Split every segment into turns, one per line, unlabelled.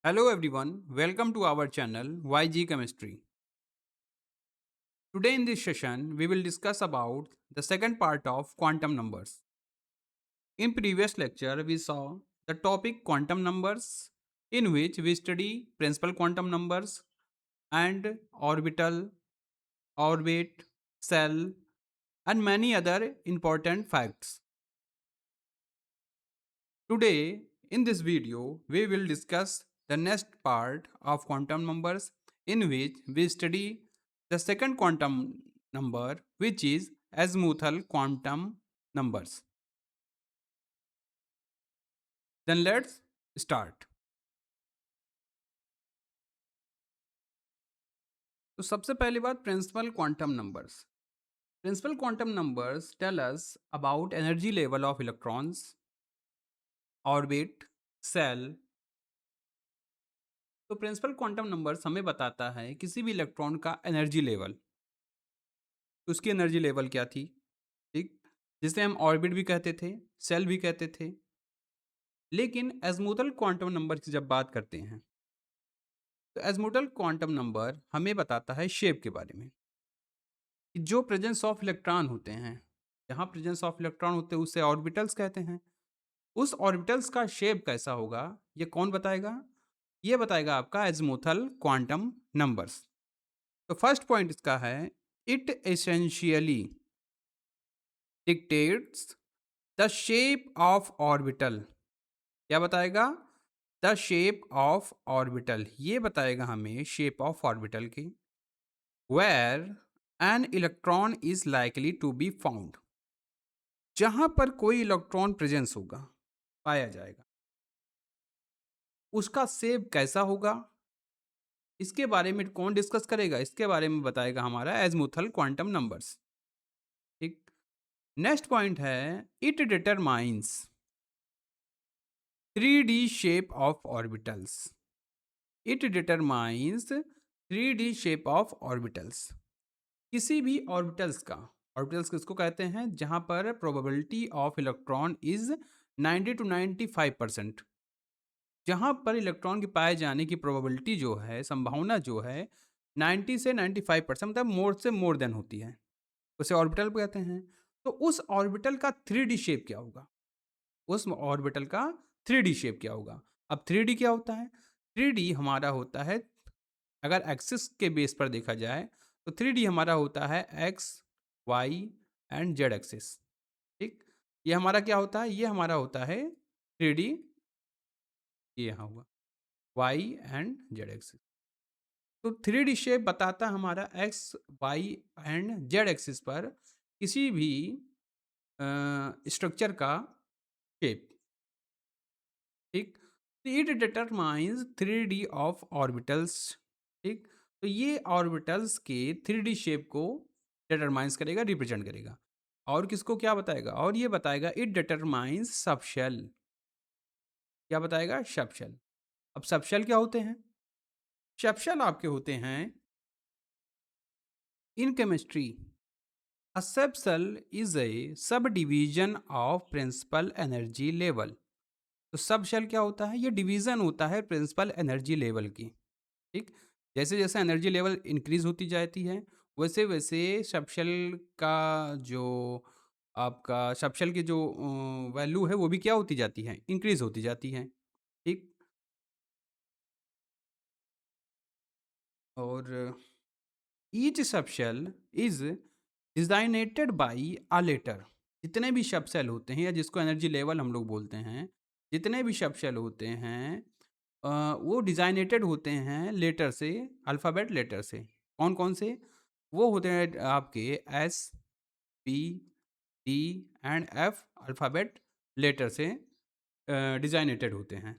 Hello everyone, welcome to our channel YG Chemistry. Today in this session, we will discuss about the second part of quantum numbers. In previous lecture, we saw the topic quantum numbers in which we study principal quantum numbers and orbital, orbit, cell and many other important facts. Today, in this video, we will discuss the next part of quantum numbers in which we study the second quantum number which is azimuthal quantum numbers. Then let's start. तो सबसे पहली बात principal quantum numbers. Principal quantum numbers tell us about energy level of electrons, orbit, cell. तो principal quantum numbers हमें बताता है किसी भी इलेक्ट्रॉन का एनर्जी लेवल. उसकी एनर्जी लेवल क्या थी, ठीक, जिसे हम ऑर्बिट भी कहते थे, सेल भी कहते थे. लेकिन एजमूथल क्वांटम नंबर की जब बात करते हैं तो एजमूथल क्वांटम नंबर हमें बताता है शेप के बारे में कि जो प्रेजेंस ऑफ इलेक्ट्रॉन होते हैं, जहाँ प्रेजेंस ऑफ इलेक्ट्रॉन होते हैं उसे ऑर्बिटल्स कहते हैं. उस ऑर्बिटल्स का शेप कैसा होगा ये कौन बताएगा? ये बताएगा आपका एजमूथल क्वांटम नंबर्स. तो फर्स्ट पॉइंट इसका है, it essentially dictates the shape of orbital. क्या बताएगा? The shape of orbital. ये बताएगा हमें शेप ऑफ ऑर्बिटल की. Where an electron is likely to be found. जहां पर कोई इलेक्ट्रॉन प्रेजेंस होगा, पाया जाएगा, उसका शेप कैसा होगा, इसके बारे में कौन डिस्कस करेगा? इसके बारे में बताएगा हमारा एजमूथल क्वांटम नंबर्स. ठीक. नेक्स्ट पॉइंट है, it determines 3D shape of orbitals. It determines 3D shape of orbitals. किसी भी ऑर्बिटल्स का, ऑर्बिटल्स किसको कहते हैं? जहां पर probability of electron is 90 to 95%. जहां पर इलेक्ट्रॉन के पाए जाने की प्रोबेबिलिटी जो है, संभावना जो है 90 से 95%, मतलब मोर से मोर देन होती है, उसे ऑर्बिटल कहते हैं. तो उस ऑर्बिटल का 3D शेप क्या होगा? उस ऑर्बिटल का 3D शेप क्या होगा? अब 3D क्या होता है? 3D हमारा होता है, अगर एक्सिस के बेस पर देखा जाए तो 3D हमारा होता है x, y and z axis. ठीक. ये हमारा क्या होता है? ये हमारा होता है 3D. ये यहाँ हुआ वाई एंड जेड एक्सिस. तो 3D शेप बताता है हमारा x, y and z axis पर किसी भी स्ट्रक्चर का शेप. ठीक. It determines 3D of orbitals. ठीक. तो ये ऑर्बिटल्स के 3D शेप को डिटरमाइंस करेगा, रिप्रेजेंट करेगा. और किसको क्या बताएगा? और ये बताएगा इट डिटरमाइंस सबशेल. क्या बताएगा? सबशेल. अब सबशेल क्या होते हैं? सबशेल आपके होते हैं in chemistry, a subshell is a subdivision of principal energy level. तो सब शेल क्या होता है? ये डिवीजन होता है प्रिंसिपल एनर्जी लेवल की. ठीक. जैसे जैसे एनर्जी लेवल इंक्रीज होती जाती है वैसे वैसे सब शेल का जो आपका सब शेल की जो वैल्यू है वो भी क्या होती जाती है? इंक्रीज होती जाती है. ठीक. और each subshell is designated by a letter. जितने भी सब शेल होते हैं या जिसको एनर्जी लेवल हम लोग बोलते हैं, जितने भी सब शेल होते हैं वो डिजाइनेटेड होते हैं लेटर से, अल्फ़ाबेट लेटर से. कौन-कौन से? वो होते हैं आपके s, p, d and f alphabet letter से डिजाइनेटेड होते हैं.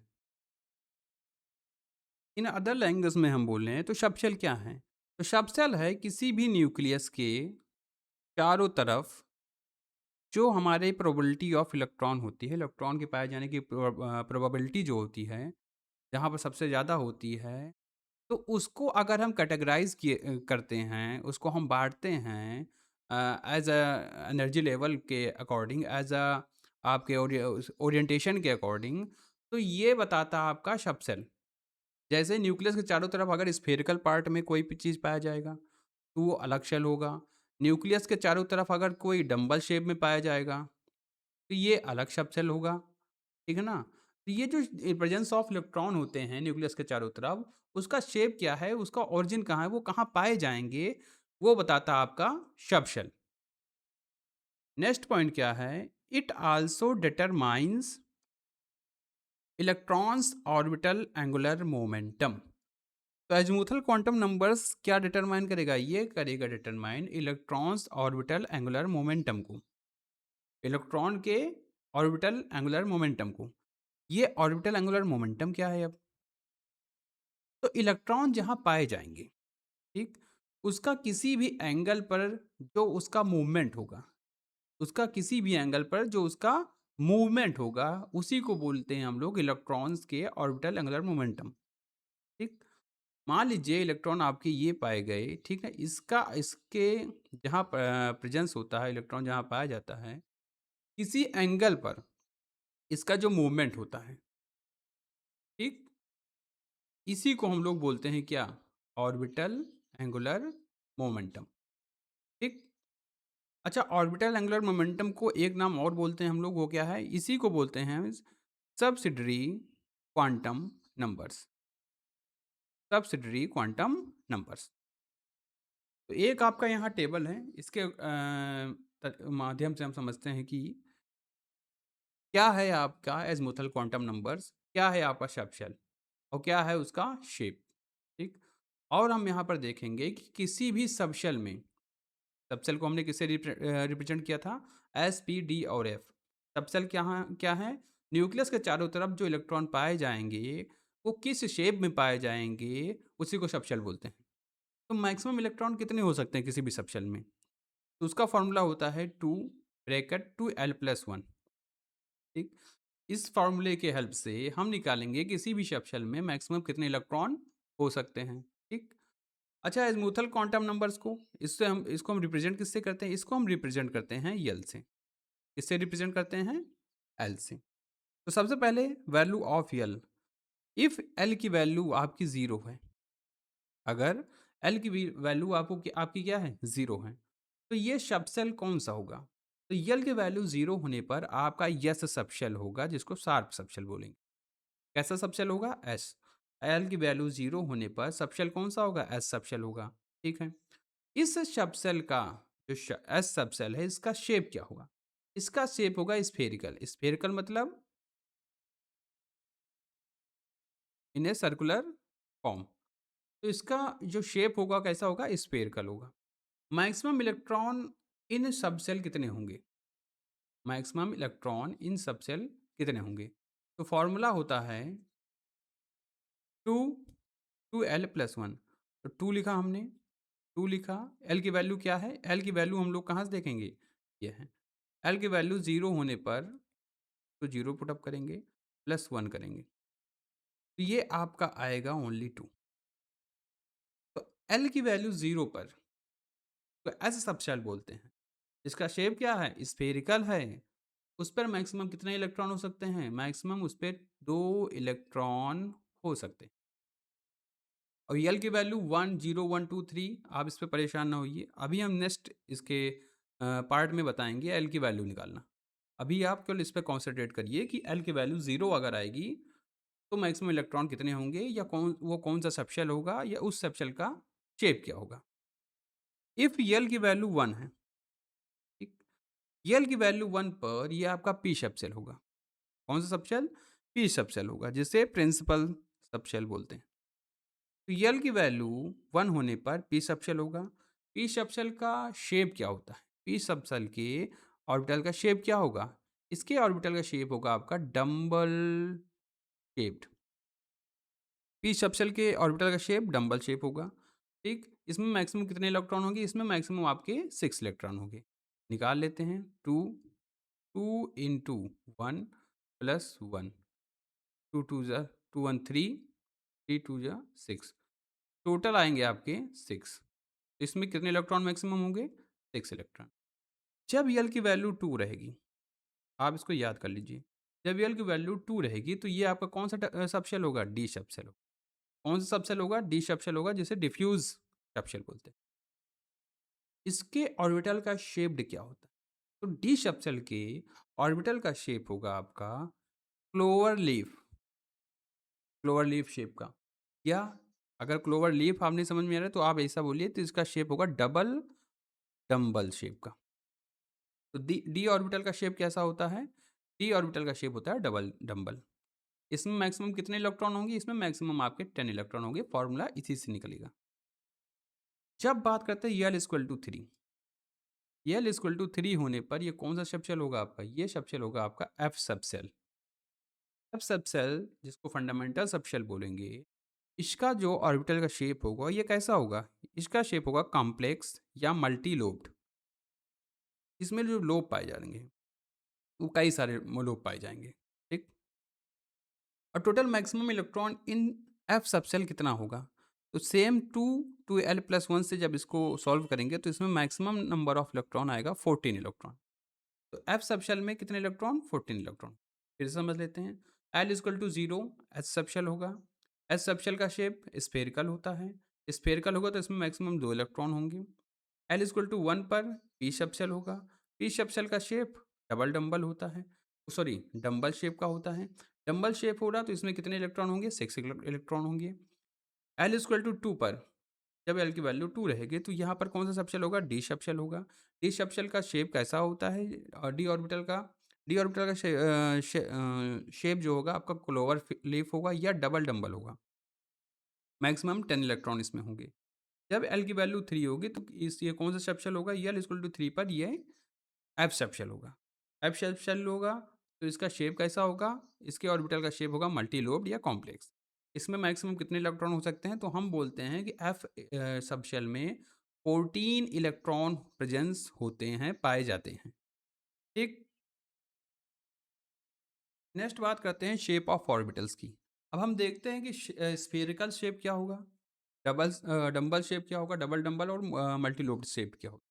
इन अदर लैंग्वेज में हम बोल रहे हैं तो सबशेल क्या है? तो सबशेल है किसी भी न्यूक्लियस के चारों तरफ जो हमारे प्रोबेबिलिटी ऑफ इलेक्ट्रॉन होती है, इलेक्ट्रॉन के पाए जाने की प्रोबेबिलिटी जो होती है, जहाँ पर सबसे ज़्यादा होती है, तो उसको अगर हम कैटेगराइज़ करते हैं, उसको हम बाँटते हैं एज़ अ एनर्जी लेवल के अकॉर्डिंग, एज़ अ आपके ओरिएंटेशन के अकॉर्डिंग, तो ये बताता है आपका सबसेल. जैसे न्यूक्लियस के चारों तरफ अगर स्फेरिकल पार्ट में कोई भी चीज़ पाया जाएगा, तो वो अलग शेल होगा। न्यूक्लियस के चारों तरफ अगर कोई डंबल शेप में पाया जाएगा, तो ये अलग सब शेल होगा, ठीक है ना? तो ये जो प्रेजेंस ऑफ इलेक्ट्रॉन होते हैं न्यूक्लियस के चारों तरफ, उसका शेप क्या है, उसका ओरिजिन कहाँ है, वो कहाँ पाए जाएँगे, वो बताता है आपका सब शेल। नेक्स्ट पॉइंट क्या है? It also determines electrons orbital angular momentum. तो एजीमुथल क्वांटम नंबर्स क्या डिटरमाइन करेगा? ये करेगा determine electrons orbital angular momentum को, इलेक्ट्रॉन के ऑर्बिटल एंगुलर मोमेंटम को। ये ऑर्बिटल एंगुलर मोमेंटम क्या है अब? तो इलेक्ट्रॉन जहाँ पाए जाएंगे, ठीक, उसका किसी भी एंगल पर जो उसका मूवमेंट होगा, उसका किसी भी एंगल पर जो उसका मूवमेंट होगा, उसी को बोलते हैं हम लोग इलेक्ट्रॉन्स के ऑर्बिटल एंगुलर मोमेंटम। ठीक, मान लीजिए इलेक्ट्रॉन आपके ये पाए गए, ठीक है, इसका इसके जहाँ प्रेजेंस होता है, इलेक्ट्रॉन जहाँ पाया जाता है, किसी एंगल पर इसका जो मूवमेंट होता है, ठीक, इसी को हम लोग बोलते हैं क्या? Orbital angular momentum. ठीक, अच्छा, ऑर्बिटल एंगुलर मोमेंटम को एक नाम और बोलते हैं हम लोग, वो क्या है? इसी को बोलते हैं subsidiary quantum numbers, subsidiary quantum numbers. तो एक आपका यहाँ टेबल है, इसके माध्यम से हम समझते हैं कि क्या है आपका एज़मुथल क्वांटम नंबर्स, क्या है आपका सब शेल और क्या है उसका शेप। ठीक, और हम यहाँ पर देखेंगे कि किसी भी सब शेल में, सब शेल को हमने किससे रिप्रेजेंट किया था? एस, पी, डी और एफ। सब शेल क्या है? न्यूक्लियस के चारों तरफ जो इलेक्ट्रॉन पाए जाएंगे, वो किस शेप में पाए जाएंगे, उसी को सब शेल बोलते हैं। तो मैक्सिमम इलेक्ट्रॉन कितने हो सकते हैं किसी भी सब शेल में? तो उसका फॉर्मूला होता है 2 ठीक, इस फॉर्मूले के हेल्प से हम निकालेंगे किसी भी सब शेल में मैक्सिमम कितने इलेक्ट्रॉन हो सकते हैं। ठीक, अच्छा, एज़मुथल क्वांटम नंबर्स को, इससे हम इसको हम रिप्रेजेंट किससे करते हैं? इसको हम रिप्रेजेंट करते हैं यल से। किससे रिप्रेजेंट करते हैं? एल से। तो सबसे पहले value of L, if L की वैल्यू आपकी जीरो है, अगर एल की वैल्यू आपकी क्या है? जीरो है, तो ये सबसेल कौन सा होगा? तो यल की वैल्यू जीरो होने पर आपका यस सबशेल होगा, जिसको शार्प सबशेल बोलेंगे। कैसा सबशेल होगा? एस। एल की वैल्यू जीरो होने पर सबशेल कौन सा होगा? एस सबशेल होगा। ठीक है, इस सबसेल का जो एस सबसेल है, इसका शेप क्या होगा? इसका शेप होगा स्फेरिकल। स्फेरिकल मतलब इन ए सर्कुलर फॉर्म। तो इसका जो शेप होगा कैसा होगा? स्फेरिकल होगा। मैक्सिमम इलेक्ट्रॉन इन सबसेल कितने होंगे? मैक्सिमम इलेक्ट्रॉन इन सबसेल कितने होंगे? तो फॉर्मूला होता है two two l plus one. तो टू लिखा हमने, टू लिखा, एल की वैल्यू क्या है? एल की वैल्यू हम लोग कहाँ से देखेंगे? ये है, एल की वैल्यू जीरो होने पर तो जीरो पुटअप करेंगे, प्लस वन करेंगे, तो ये आपका आएगा ओनली टू। तो एल की वैल्यू जीरो पर तो ऐसे सबशेल बोलते हैं। इसका शेप क्या है? स्फेरिकल है। उस पर मैक्सिमम कितने इलेक्ट्रॉन हो सकते हैं? मैक्सिमम उस पर दो इलेक्ट्रॉन हो सकते हैं। और यल की value one, zero, one, two, three, आप इस पर परेशान ना होइए, अभी हम नेक्स्ट इसके पार्ट में बताएंगे एल की वैल्यू निकालना। अभी आप केवल इस पर कॉन्सेंट्रेट करिए कि एल की वैल्यू जीरो अगर आएगी, तो मैक्सिमम इलेक्ट्रॉन कितने होंगे, या कौन सा सबशेल होगा, या उस सबशेल का शेप क्या होगा। इफ यल की वैल्यू वन है, ठीक, यल की वैल्यू वन पर ये आपका पी सबशेल होगा। कौन सा सबशेल? पी सबशेल होगा, जिसे प्रिंसिपल सबशेल बोलते हैं। तो यल की वैल्यू वन होने पर पी सबशेल होगा। पी सबशेल का शेप क्या होता है? पी सबशेल के ऑर्बिटल का शेप क्या होगा? इसके ऑर्बिटल का शेप होगा आपका डम्बल शेप्ड। पी सबशेल के ऑर्बिटल का शेप डंबल शेप होगा। ठीक, इसमें मैक्सिमम कितने इलेक्ट्रॉन होंगे? इसमें मैक्सिमम आपके 6 इलेक्ट्रॉन होंगे। निकाल लेते हैं। 2 2 इंटू 1 प्लस 1, 2 2 जा 2 1 3, 3 2 जा 6, टोटल आएंगे आपके 6। इसमें कितने इलेक्ट्रॉन मैक्सिमम होंगे? 6 इलेक्ट्रॉन। जब यल की वैल्यू 2 रहेगी, आप इसको याद कर लीजिए, जब यल की वैल्यू 2 रहेगी तो ये आपका कौन सा सबशेल होगा? डी सबशेल होगा। कौन सा सबशेल होगा? डी सबशेल होगा, जिसे डिफ्यूज सबशेल बोलते हैं। इसके ऑर्बिटल का शेप्ड क्या होता है? तो डी सबशेल के ऑर्बिटल का शेप होगा आपका क्लोवर लीफ शेप का। या अगर क्लोवर लीफ आप नहीं समझ में आ रहा है तो आप ऐसा बोलिए, तो इसका शेप होगा डबल डंबल शेप का। तो डी डी ऑर्बिटल का शेप कैसा होता है? डी ऑर्बिटल का शेप होता है डबल डंबल। इसमें मैक्सिमम कितने इलेक्ट्रॉन होंगे? इसमें मैक्सिमम आपके 10 इलेक्ट्रॉन होंगे। फॉर्मूला इसी से निकलेगा। जब बात करते हैं l equal to 3, l equal to 3 होने पर ये कौन सा सबशेल होगा आपका? ये सबशेल होगा आपका एफ सबशेल। एफ सबशेल, जिसको फंडामेंटल सबशेल बोलेंगे, इसका जो ऑर्बिटल का शेप होगा ये कैसा होगा? इसका शेप होगा कॉम्प्लेक्स या मल्टी लोब्ड। इसमें जो लोब पाए जाएंगे वो कई सारे लोब पाए जाएंगे। ठीक। और total maximum electron in f subshell कितना होगा? तो same two l plus one से जब इसको सॉल्व करेंगे तो इसमें मैक्सिमम नंबर ऑफ इलेक्ट्रॉन आएगा 14 इलेक्ट्रॉन। तो एफ सबशेल में कितने इलेक्ट्रॉन? 14 इलेक्ट्रॉन। फिर से समझ लेते हैं। L equal to 0 h subshell होगा। एच सबशेल का शेप स्फेरिकल होता है। स्फेरिकल होगा तो इसमें मैक्सिमम 2 इलेक्ट्रॉन होंगे। एल इक्वल टू 1 पर पी सबशेल होगा। पी सबशेल का शेप डबल डंबल होता है, सॉरी डंबल शेप का होता है। डंबल शेप हो रहा तो इसमें कितने इलेक्ट्रॉन होंगे? 6 इलेक्ट्रॉन होंगे। एल इक्वल टू 2 पर जब एल की वैल्यू 2 रहेगी तो यहाँ पर कौन सा सबशेल होगा? डी सबशेल होगा। डी सबशेल का शेप कैसा होता है? डी ऑर्बिटल का शेप जो होगा आपका क्लोवर लीफ होगा या डबल डंबल होगा। मैक्सिमम 10 इलेक्ट्रॉन इसमें होंगे। जब एल की वैल्यू 3 होगी तो इस ये कौन सा सबशेल होगा? एल इक्वल टू 3 पर ये एफ सबशेल होगा। एफ सबशेल होगा तो इसका शेप कैसा होगा? इसके ऑर्बिटल का शेप होगा मल्टी लोब्ड या कॉम्प्लेक्स। इसमें मैक्सिमम कितने इलेक्ट्रॉन हो सकते हैं? तो हम बोलते हैं कि एफ सबशेल में 14 इलेक्ट्रॉन प्रेजेंस होते हैं, पाए जाते हैं। ठीक। नेक्स्ट बात करते हैं शेप ऑफ ऑर्बिटल्स की। अब हम देखते हैं कि स्फेरिकल शेप क्या होगा, डंबल शेप क्या होगा, डबल डंबल और मल्टी लोब्ड शेप क्या होगा।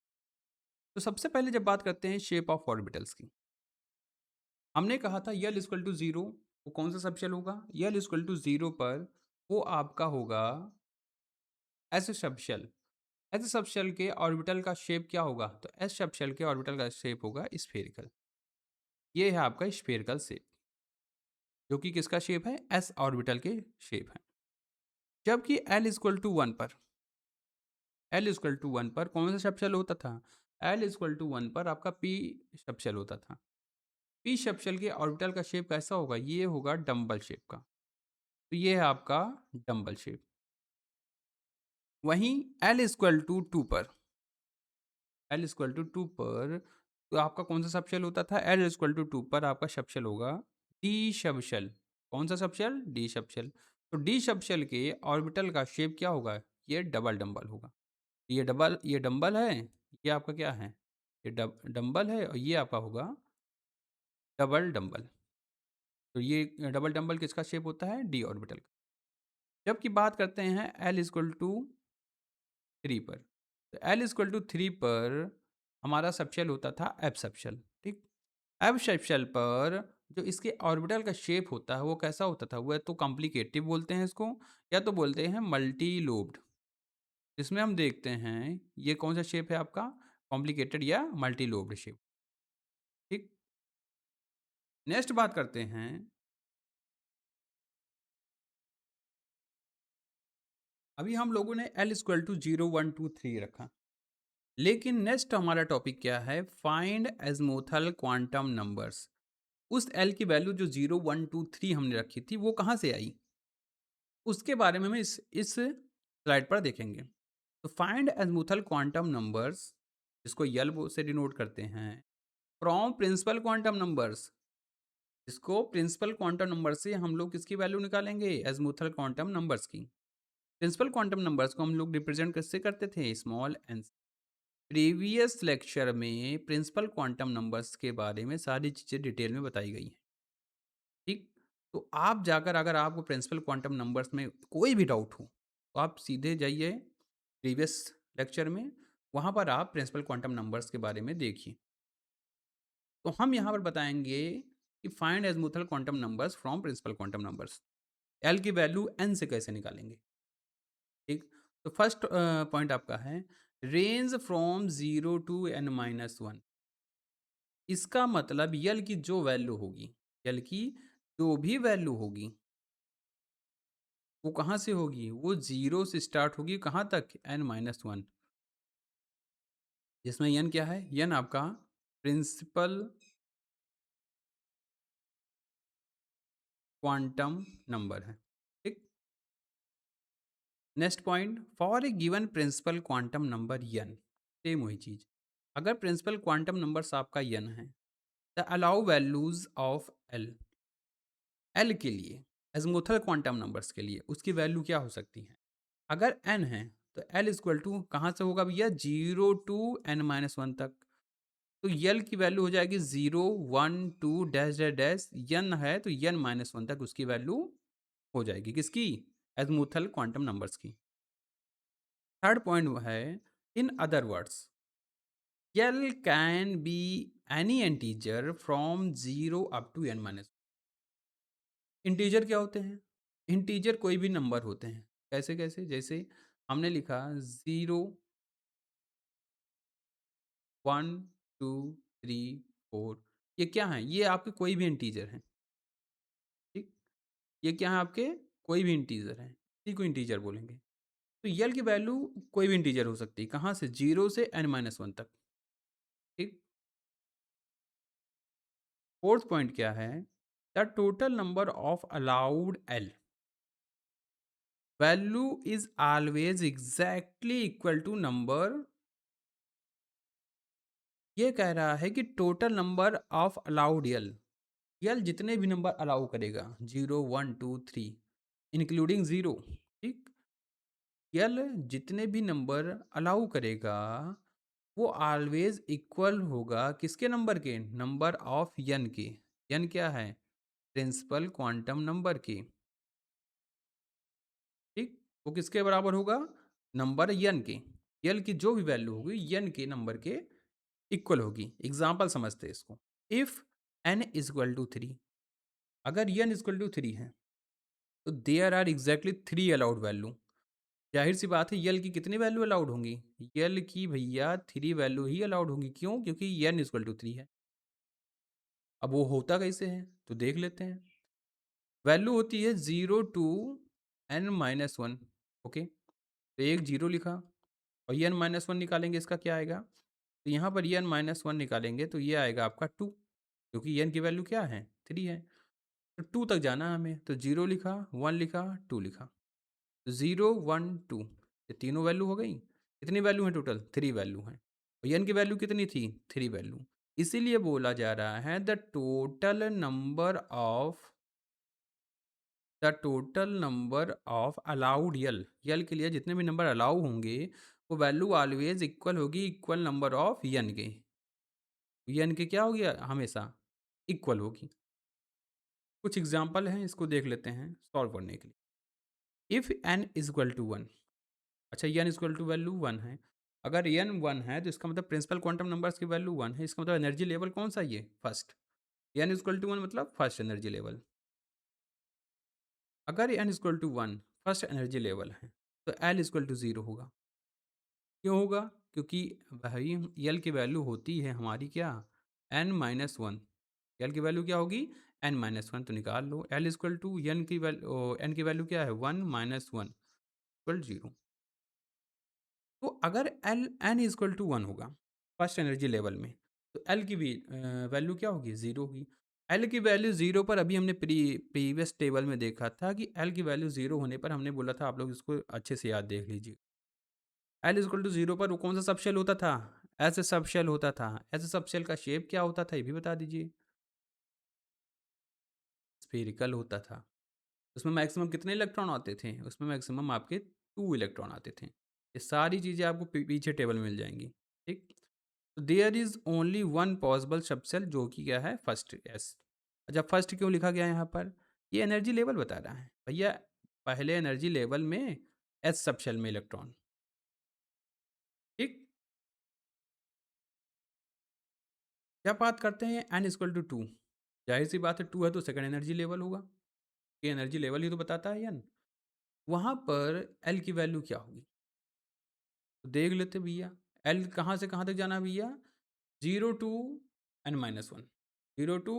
तो सबसे पहले जब बात करते हैं शेप ऑफ ऑर्बिटल्स की, हमने कहा था यल इक्वल टू 0 वो कौन सा सबशेल होगा? यल इक्वल टू 0 पर वो आपका होगा एस सबशेल। एस सबशेल के ऑर्बिटल का शेप क्या होगा? तो एस सबशेल के ऑर्बिटल का शेप होगा स्फेरिकल। ये है आपका स्फेरिकल शेप, जो कि किसका शेप है? एस ऑर्बिटल के शेप है। जबकि एल इक्वल टू 1 पर, एल इक्वल टू 1 पर कौन सा सबशेल होता था? एल इक्वल टू 1 पर आपका पी सबशेल होता था। पी सबशेल के ऑर्बिटल का शेप कैसा होगा? ये होगा डंबल शेप का। तो ये है आपका डंबल शेप। वहीं एल इक्वल टू 2 पर, एल इक्वल टू 2 पर तो आपका कौन सा सबशेल होता था? एल इक्वल टू 2 पर आपका सबशेल होगा डी सबशेल। कौन सा सबशेल? D subshell. तो डी सबशेल के ऑर्बिटल का शेप क्या होगा? ये डबल डंबल होगा। ये डंबल है, ये आपका क्या है? ये डंबल है और ये आपका होगा डबल डंबल। तो ये डबल डंबल किसका शेप होता है? डी ऑर्बिटल का। जबकि बात करते हैं एल इक्वल टू 3 पर, तो एल इक्वल टू 3 पर हमारा सबशेल होता था एफ सबशेल। ठीक। एफ सबशेल पर जो इसके ऑर्बिटल का शेप होता है वो कैसा होता था? वह तो कॉम्प्लिकेटिव बोलते हैं इसको, या तो बोलते हैं मल्टी लोब्ड। इसमें हम देखते हैं ये कौन सा शेप है आपका? कॉम्प्लिकेटेड या मल्टी लोब्ड शेप। ठीक। नेक्स्ट बात करते हैं, अभी हम लोगों ने एल इक्वल टू 0 1 2 3 रखा, लेकिन नेक्स्ट हमारा टॉपिक क्या है? Find azimuthal quantum numbers. उस एल की वैल्यू जो 0 1 2 3 हमने रखी थी वो कहाँ से आई, उसके बारे में हम इस स्लाइड पर देखेंगे। तो फाइंड एजमोथल क्वांटम नंबर्स, जिसको यल से डिनोट करते हैं, फ्रॉम प्रिंसिपल क्वांटम नंबर्स। इसको प्रिंसिपल क्वांटम नंबर से हम लोग किसकी वैल्यू निकालेंगे? एजमोथल क्वांटम नंबर्स की। प्रिंसिपल क्वांटम नंबर्स को हम लोग रिप्रेजेंट कैसे करते थे? Small n. प्रीवियस लेक्चर में प्रिंसिपल क्वांटम नंबर्स के बारे में सारी चीज़ें डिटेल में बताई गई हैं। ठीक। तो आप जाकर अगर आपको प्रिंसिपल क्वांटम नंबर्स में कोई भी डाउट हो तो आप सीधे जाइए प्रीवियस लेक्चर में, वहाँ पर आप प्रिंसिपल क्वांटम नंबर्स के बारे में देखिए। तो हम यहाँ पर बताएंगे कि find azimuthal quantum numbers from principal quantum numbers. L की वैल्यू एन से कैसे निकालेंगे? ठीक, तो फर्स्ट पॉइंट आपका है range from 0 to n minus 1। इसका मतलब यल की जो वैल्यू होगी, यल की जो भी वैल्यू होगी, वो कहाँ से होगी? वो 0 से स्टार्ट होगी कहाँ तक? n माइनस 1, जिसमें n क्या है? n आपका प्रिंसिपल क्वांटम नंबर है। ठीक, next point, for a given principal quantum number n, same वही चीज। अगर प्रिंसिपल क्वांटम नंबर्स आपका n है, the allow values of l, l के लिए एजमुथल क्वांटम नंबर्स के लिए उसकी वैल्यू क्या हो सकती है? अगर n है तो l इक्वल टू कहाँ से होगा भैया? 0 टू n माइनस 1 तक। तो यल की वैल्यू हो जाएगी 0 1 2 डैश डैश डैश, n है तो n माइनस 1 तक उसकी वैल्यू हो जाएगी। किसकी? एजमुथल क्वांटम नंबर्स की। थर्ड पॉइंट है in other words l can be any integer from 0 up to n minus. Integer क्या होते हैं? इंटीजर कोई भी नंबर होते हैं। कैसे कैसे? जैसे हमने लिखा 0 1 2 3 4, ये क्या है? ये आपके कोई भी इंटीजर हैं। ठीक, ये क्या है आपके? कोई भी इंटीजर है, इसी को इंटीजर बोलेंगे। तो यल की वैल्यू कोई भी इंटीजर हो सकती है, कहाँ से? 0 से n माइनस 1 तक। ठीक, फोर्थ पॉइंट क्या है? The total number of allowed l value is always exactly equal to number. ये कह रहा है कि total number of allowed l, l जितने भी नंबर अलाउ करेगा 0 1 2 3 इंक्लूडिंग 0। ठीक, यल जितने भी नंबर अलाउ करेगा वो ऑलवेज इक्वल होगा किसके नंबर के? नंबर ऑफ यन के। यन क्या है? प्रिंसिपल क्वांटम नंबर के। ठीक, वो किसके बराबर होगा? नंबर यन के। यल की जो भी वैल्यू होगी यन के नंबर के इक्वल होगी। एग्जाम्पल समझते हैं इसको। If n is equal to 3, अगर n इक्वल टू 3 है तो there are exactly 3 allowed value. जाहिर सी बात है यल की कितनी वैल्यू अलाउड होंगी? यल की भैया 3 वैल्यू ही अलाउड होंगी। क्यों? क्योंकि n इक्वल टू 3 है। अब वो होता कैसे है तो देख लेते हैं। वैल्यू होती है 0 टू n माइनस 1। ओके, तो एक जीरो लिखा और n माइनस 1 निकालेंगे, इसका क्या आएगा? तो यहाँ पर n माइनस 1 निकालेंगे तो ये आएगा आपका 2, क्योंकि n की वैल्यू क्या है? 3 है। तो 2 तक जाना है हमें, तो 0 लिखा, 1 लिखा, 2 लिखा। तो 0 1 2, ये तीनों वैल्यू हो गई। कितनी वैल्यू है टोटल? 3 वैल्यू है। और n की वैल्यू कितनी थी? 3 वैल्यू। इसीलिए बोला जा रहा है the total number of allowed l, l के लिए जितने भी नंबर अलाउ होंगे वो वैल्यू ऑलवेज इक्वल होगी इक्वल नंबर ऑफ यन के। यन के क्या होगी? हमेशा इक्वल होगी। कुछ एग्जांपल हैं, इसको देख लेते हैं सॉल्व करने के लिए। If n is equal to 1, अच्छा n इक्वल टू वैल्यू 1 है। अगर n 1 है तो इसका मतलब प्रिंसिपल क्वांटम नंबर्स की वैल्यू 1 है। इसका मतलब एनर्जी लेवल कौन सा? ये फर्स्ट। n इक्वल टू 1 मतलब फर्स्ट एनर्जी लेवल। अगर n equal to 1 first energy level है तो l इक्वल टू 0 होगा। क्यों होगा? क्योंकि भाई यल की वैल्यू होती है हमारी क्या? n minus 1। यल की वैल्यू क्या होगी? n minus 1। तो निकाल लो l इक्वल टू n की वैल्यू, n की वैल्यू क्या है? 1 माइनस 1 इक्वल 0। तो अगर एल एन इक्वल टू 1 होगा फर्स्ट एनर्जी लेवल में, तो एल की भी वैल्यू क्या होगी? 0 होगी। एल की वैल्यू 0 पर अभी हमने प्रीवियस टेबल में देखा था कि एल की वैल्यू 0 होने पर हमने बोला था, आप लोग इसको अच्छे से याद देख लीजिए। एल इक्वल टू 0 पर वो कौन सा सबशेल होता था? ऐसे सबशेल होता था। ऐसे सबशेल का शेप क्या होता था ये भी बता दीजिए। स्फेरिकल होता था। उसमें मैक्सिमम कितने इलेक्ट्रॉन आते थे? उसमें मैक्सिमम आपके 2 इलेक्ट्रॉन आते थे। ये सारी चीज़ें आपको पीछे टेबल में मिल जाएंगी। ठीक, तो there is only one possible subshell, जो कि क्या है? First S. अच्छा, फर्स्ट क्यों लिखा गया यहाँ पर? ये एनर्जी लेवल बता रहा है भैया। पहले एनर्जी लेवल में एस सबसेल में इलेक्ट्रॉन। ठीक, जब बात करते हैं एन इक्वल टू 2, जाहिर सी बात है 2 है तो सेकंड एनर्जी लेवल होगा। ये एनर्जी लेवल ही तो बताता है एन। वहाँ पर एल की वैल्यू क्या होगी? तो देख लेते भैया, एल कहाँ से कहाँ तक जाना है भैया? 0 टू n-1, 0 टू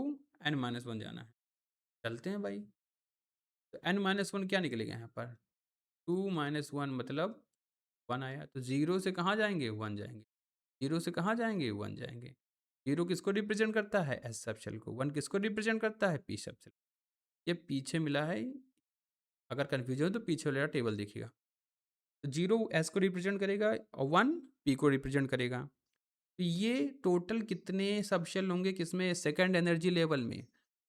n-1 जाना है। चलते हैं भाई। तो n-1 क्या निकलेगा यहाँ पर? 2 माइनस 1 मतलब 1 आया। तो 0 से कहाँ जाएँगे? 1 जाएँगे। 0 से कहाँ जाएँगे? 1 जाएँगे। 0 किसको रिप्रेज़ेंट करता है? एस सब शेल को। 1 किसको रिप्रेज़ेंट करता है? पी सब शेल। ये पीछे मिला है, अगर कन्फ्यूज़न हो तो पीछे वाला टेबल देखिएगा। तो 0 एस को रिप्रेज़ेंट करेगा और 1 पी को रिप्रेज़ेंट करेगा। तो ये टोटल कितने सब शेल होंगे किसमें? सेकंड एनर्जी लेवल में।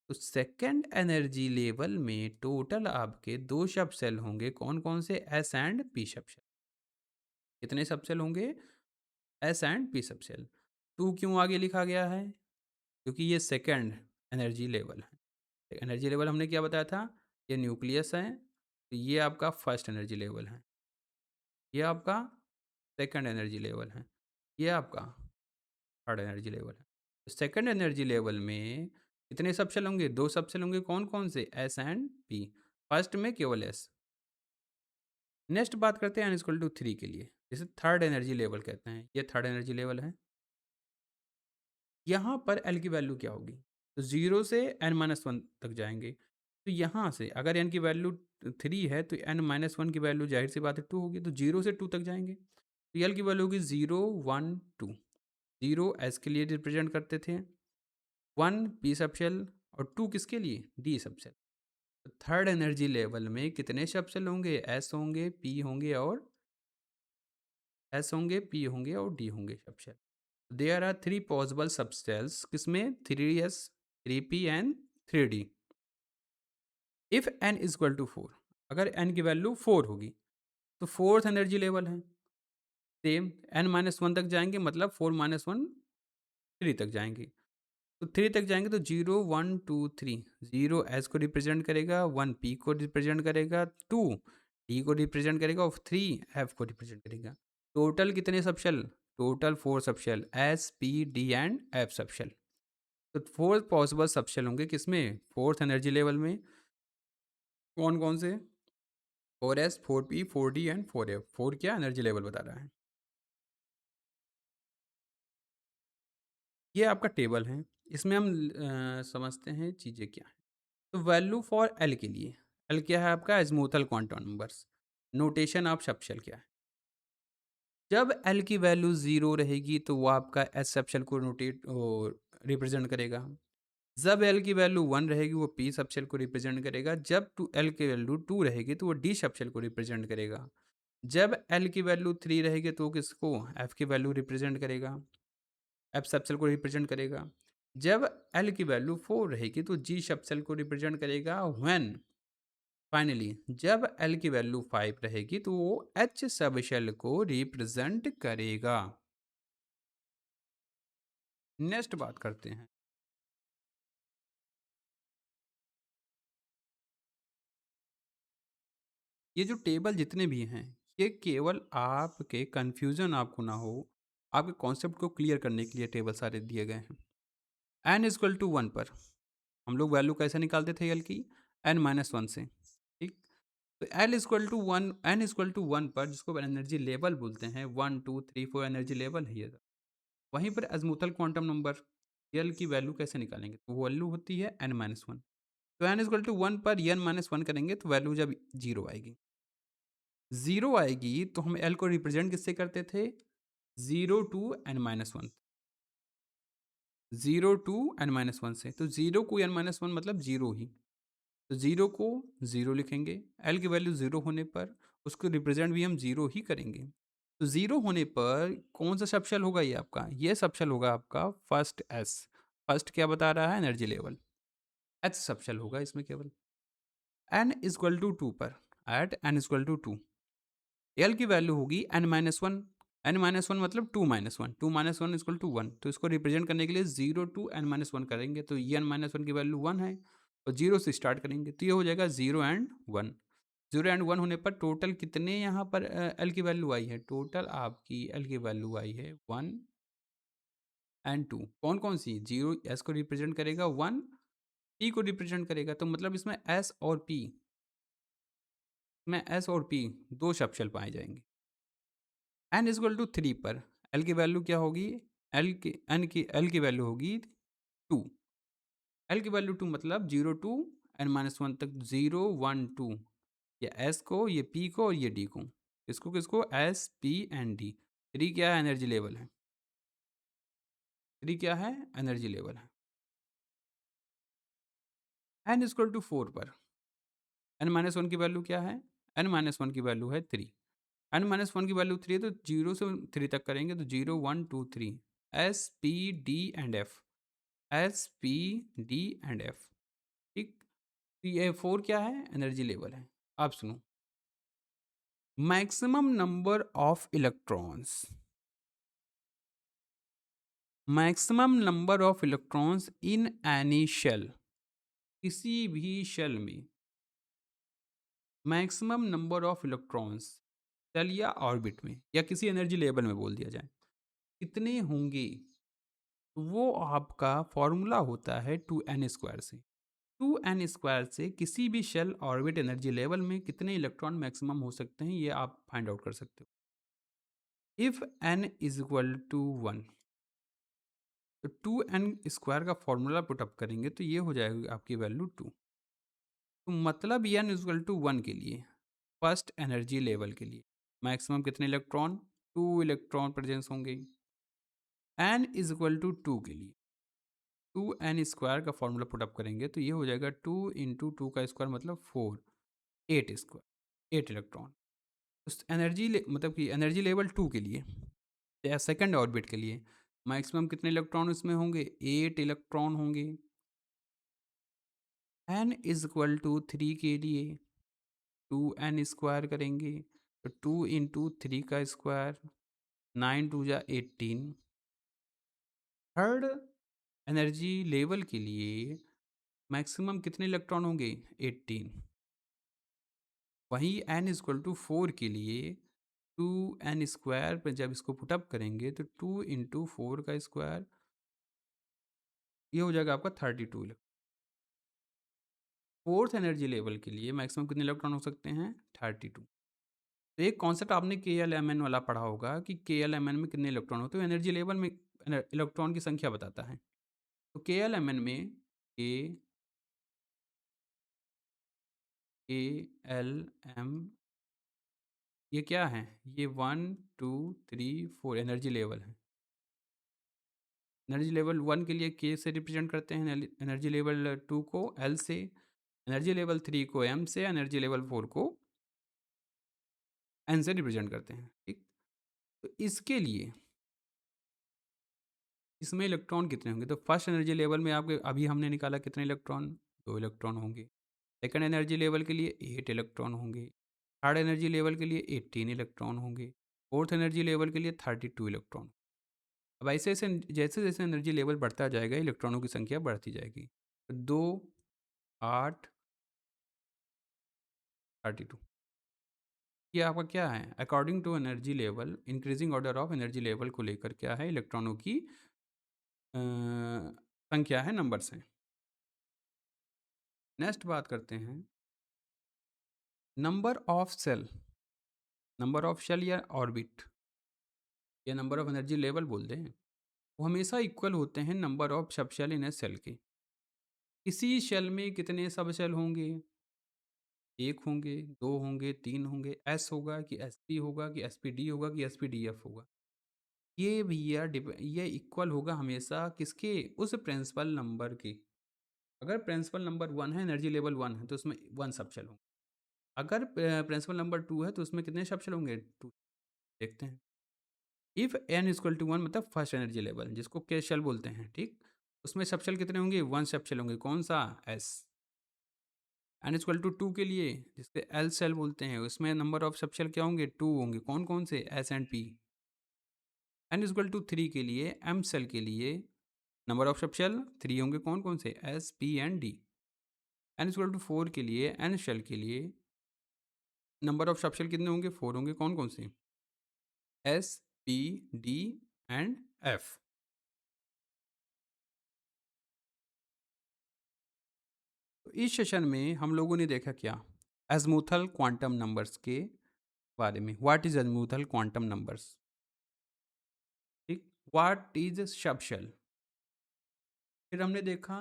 तो सेकंड एनर्जी लेवल में टोटल आपके 2 सब शेल होंगे। कौन-कौन से? S and p subshell. कितने सब शेल होंगे? S and p subshell. 2 क्यों आगे लिखा गया है? क्योंकि ये सेकंड एनर्जी लेवल है। एनर्जी लेवल हमने क्या बताया था? ये न्यूक्लियस है, तो ये आपका फर्स्ट एनर्जी लेवल है। ये आपका सेकंड एनर्जी लेवल है। ये आपका थर्ड एनर्जी लेवल है। तो सेकंड एनर्जी लेवल में कितने सबशेल होंगे? 2 सबशेल होंगे। कौन-कौन से? S and P. फर्स्ट में केवल एस। नेक्स्ट बात करते हैं n=3 के लिए, जिसे थर्ड एनर्जी लेवल कहते हैं। ये थर्ड एनर्जी लेवल है। यहाँ पर एल की वैल्यू क्या होगी? तो 0 से n-1 तक जाएँगे। तो यहाँ से अगर n की वैल्यू 3 है तो n-1 की वैल्यू ज़ाहिर-सी बात है 2 होगी। तो 0 से 2 तक जाएँगे। तो एल की वैल्यू होगी 0, 1, 2। 0 एस के लिए रिप्रेजेंट करते थे, 1 पी सबशेल और 2 किसके लिए? D subshell. तो थर्ड एनर्जी लेवल में कितने सबशेल होंगे? एस होंगे, पी होंगे और एस होंगे, पी होंगे और डी होंगे subshell. There are 3 possible subshells किसमें? 3s, 3p एंड 3d। If n equal to 4, अगर n की वैल्यू 4 होगी तो फोर्थ एनर्जी लेवल है। सेम n-1 तक जाएंगे, मतलब 4-1 3 तक जाएंगे। तो 3 तक जाएंगे तो 0, 1, 2, 3। 0 एस को रिप्रेजेंट करेगा, 1 पी को रिप्रेजेंट करेगा, 2 डी को रिप्रेजेंट करेगा और 3 एफ को रिप्रेजेंट करेगा। टोटल कितने subshell? Total 4 subshell, S p d and F subshell. तो 4 पॉसिबल सबशेल होंगे किसमें? फोर्थ एनर्जी लेवल में। कौन कौन से? 4s, 4p, 4d and 4f। 4 क्या एनर्जी लेवल बता रहा है? ये आपका टेबल है। इसमें हम समझते हैं चीज़ें क्या हैं। तो वैल्यू फॉर एल के लिए, एल क्या है आपका? Azimuthal quantum numbers. Notation of subshell क्या है? जब एल की वैल्यू 0 रहेगी तो वो आपका एस सबशेल को नोटेट रिप्रेजेंट करेगा। जब एल की वैल्यू 1 रहेगी वो पी सबशेल को रिप्रेजेंट करेगा। जब एल की वैल्यू 2 रहेगी तो वो डी सबशेल को रिप्रेजेंट करेगा। जब एल की वैल्यू 3 रहेगी तो किसको? एफ की वैल्यू रिप्रेजेंट करेगा, एफ सबसेल को रिप्रेजेंट करेगा। जब एल की वैल्यू 4 रहेगी तो जी सबसेल को रिप्रेजेंट करेगा। व्हेन फाइनली जब एल की वैल्यू 5 रहेगी तो वो एच सबशेल को रिप्रेजेंट करेगा। नेक्स्ट बात करते हैं, ये जो टेबल जितने भी हैं ये केवल आपके कंफ्यूजन आपको ना हो, आपके कॉन्सेप्ट को क्लियर करने के लिए टेबल सारे दिए गए हैं। एन इक्वल टू 1 पर हम लोग वैल्यू कैसे निकालते थे एल की? n-1 से। ठीक। तो l equal to 1, n equal to 1 पर, जिसको एनर्जी लेवल बोलते हैं, 1, 2, 3, 4 एनर्जी लेवल है ये। वहीं पर अजमूथल क्वांटम नंबर एल की वैल्यू कैसे निकालेंगे? तो वैल्यू होती है n-1। तो एन इक्वल टू 1 पर n-1 करेंगे तो वैल्यू जब 0 आएगी, 0 आएगी तो हम एल को रिप्रेजेंट किससे करते थे? 0 टू n-1, 0 टू n-1 से। तो 0 को n-1 मतलब 0 ही। तो 0 को 0 लिखेंगे, एल की वैल्यू 0 होने पर उसको रिप्रेजेंट भी हम 0 ही करेंगे। तो 0 होने पर कौन सा सबशेल होगा ये आपका? ये सबशेल होगा आपका फर्स्ट एस। फर्स्ट क्या बता रहा है? Energy level. एच सबशेल होगा इसमें केवल। n इक्वल टू 2 पर, at n equal to 2 l की वैल्यू होगी n-1। n-1 मतलब 2-1, 2-1 इक्वल टू 1। तो इसको रिप्रेजेंट करने के लिए 0 टू n-1 करेंगे तो ये n-1 की वैल्यू 1 है और 0 से स्टार्ट करेंगे तो ये हो जाएगा 0 एंड 1। 0 एंड 1 होने पर टोटल कितने यहाँ पर एल की वैल्यू आई है? टोटल आपकी एल की वैल्यू आई है 1 एंड 2। कौन कौन सी? 0 एस को रिप्रेजेंट करेगा, 1 पी को रिप्रेजेंट करेगा, तो मतलब इसमें एस और पी, में एस और पी दो सबशेल पाए जाएंगे। एन इज इक्वल टू 3 पर एल की वैल्यू क्या होगी? एल की वैल्यू होगी 2। एल की वैल्यू 2 मतलब 0 टू एन माइनस वन तक, 0 1 2, ये एस को, ये पी को और ये डी को, किसको किसको? S p and D. 3 क्या है? एनर्जी लेवल है। 3 क्या है? एनर्जी लेवल है। एन इज इक्वल टू 4 पर एन माइनस वन की वैल्यू क्या है? एन माइनस वन की वैल्यू है 3। एन माइनस वन की वैल्यू 3 है, तो 0 से 3 तक करेंगे तो 0 1 2 3, S p d and F, S p d and F. ठीक, तो ये 4 क्या है? एनर्जी लेवल है। आप सुनो, maximum number of electrons, maximum number of electrons in any shell, किसी भी शेल में maximum number of electrons shell या ऑर्बिट में या किसी एनर्जी लेवल में बोल दिया जाए, कितने होंगे? वो आपका फॉर्मूला होता है 2n² से। 2n² से किसी भी शेल ऑर्बिट एनर्जी लेवल में कितने इलेक्ट्रॉन मैक्सिमम हो सकते हैं, ये आप फाइंड आउट कर सकते हो। If n is equal to 1, तो 2n² का फॉर्मूला पुटअप करेंगे तो ये हो जाएगी आपकी वैल्यू 2। तो मतलब n इक्वल टू 1 के लिए, फर्स्ट एनर्जी लेवल के लिए मैक्सिमम कितने इलेक्ट्रॉन? 2 इलेक्ट्रॉन प्रेजेंस होंगे। n इज इक्वल टू 2 के लिए 2n² का फॉर्मूला पुटअप करेंगे तो ये हो जाएगा 2 इंटू 2 का स्क्वायर मतलब 4, 8 इलेक्ट्रॉन। उस एनर्जी मतलब कि एनर्जी लेवल 2 के लिए या सेकंड ऑर्बिट के लिए मैक्सिमम कितने इलेक्ट्रॉन इसमें होंगे? 8 इलेक्ट्रॉन होंगे। n इज इक्वल टू 3 के लिए 2n² करेंगे तो 2 इंटू 3 का स्क्वायर, 9 2 जा 18। थर्ड एनर्जी लेवल के लिए मैक्सिमम कितने इलेक्ट्रॉन होंगे? 18। वहीं n इक्वल टू 4 के लिए 2n² पर जब इसको पुटअप करेंगे तो 2 इंटू 4 का स्क्वायर, ये हो जाएगा आपका 32 इलेक्ट्रॉन। फोर्थ एनर्जी लेवल के लिए मैक्सिमम कितने इलेक्ट्रॉन हो सकते हैं? 32। तो एक कॉन्सेप्ट आपने KLMN वाला पढ़ा होगा कि KLMN में कितने इलेक्ट्रॉन होते हैं, एनर्जी लेवल में इलेक्ट्रॉन की संख्या बताता है। तो KLMN में KLM, ये क्या है? ये 1 2 3 4 एनर्जी लेवल है। एनर्जी लेवल 1 के लिए K से रिप्रेजेंट करते हैं, एनर्जी लेवल 2 को L से, एनर्जी लेवल 3 को M से, एनर्जी लेवल 4 को N से रिप्रेजेंट करते हैं। ठीक, तो इसके लिए इसमें इलेक्ट्रॉन कितने होंगे? तो फर्स्ट एनर्जी लेवल में आपके अभी हमने निकाला कितने इलेक्ट्रॉन? 2 इलेक्ट्रॉन होंगे। सेकंड एनर्जी लेवल के लिए 8 इलेक्ट्रॉन होंगे। थर्ड एनर्जी लेवल के लिए 18 इलेक्ट्रॉन होंगे। फोर्थ एनर्जी लेवल के लिए 32 इलेक्ट्रॉन। अब ऐसे ऐसे जैसे जैसे एनर्जी लेवल बढ़ता जाएगा इलेक्ट्रॉनों की संख्या बढ़ती जाएगी। तो 2 8 32, ये आपका क्या है? According to energy level, increasing order of energy level को लेकर क्या है? इलेक्ट्रॉनों की संख्या है, नंबर्स हैं। नेक्स्ट बात करते हैं number of cell, number of shell या ऑर्बिट या नंबर ऑफ एनर्जी लेवल बोल दें, वो हमेशा इक्वल होते हैं number of subshell in a cell के। किसी शेल में कितने सब शेल होंगे? 1 होंगे, 2 होंगे, 3 होंगे, एस होगा कि एसपी होगा कि एसपीडी होगा कि एसपीडीएफ होगा। ये भैया ये इक्वल होगा हमेशा किसके? उस प्रिंसिपल नंबर के। अगर प्रिंसिपल नंबर 1 है, एनर्जी लेवल 1 है, तो उसमें 1 सब शेल होंगे। अगर प्रिंसिपल नंबर 2 है तो उसमें कितने सब शेल होंगे? 2। देखते हैं। इफ n इक्वल टू 1 मतलब फर्स्ट एनर्जी लेवल जिसको के शेल बोलते हैं, ठीक, उसमें सब शेल कितने होंगे? 1 सब शेल होंगे। कौन सा? एस। n इक्वल टू 2 के लिए जिसके एल शेल बोलते हैं, उसमें नंबर ऑफ सब शेल क्या होंगे? 2 होंगे। कौन कौन से? S and p. n equal to 3 के लिए एम शेल के लिए नंबर ऑफ सब शेल 3 होंगे। कौन कौन से? S p and d. n equal to 4 के लिए एन शेल के लिए नंबर ऑफ सब शेल कितने होंगे? 4 होंगे। कौन कौन से? S p d and F. इस सेशन में हम लोगों ने देखा क्या? एज़िमुथल क्वांटम नंबर्स के बारे में। What is azimuthal quantum numbers? ठीक? What is subshell? फिर हमने देखा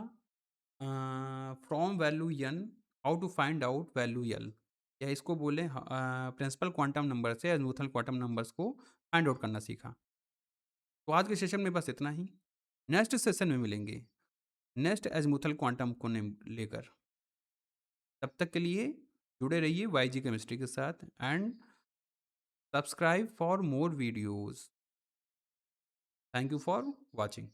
from value n how to find out value l, या इसको बोले प्रिंसिपल क्वांटम नंबर से एज़िमुथल क्वांटम नंबर्स को फाइंड आउट करना सीखा। तो आज के सेशन में बस इतना ही। नेक्स्ट सेशन में मिलेंगे नेक्स्ट एज़िमुथल क्वांटम को लेकर। तब तक के लिए जुड़े रहिए वाईजी केमिस्ट्री के साथ and subscribe for more videos. Thank you for watching.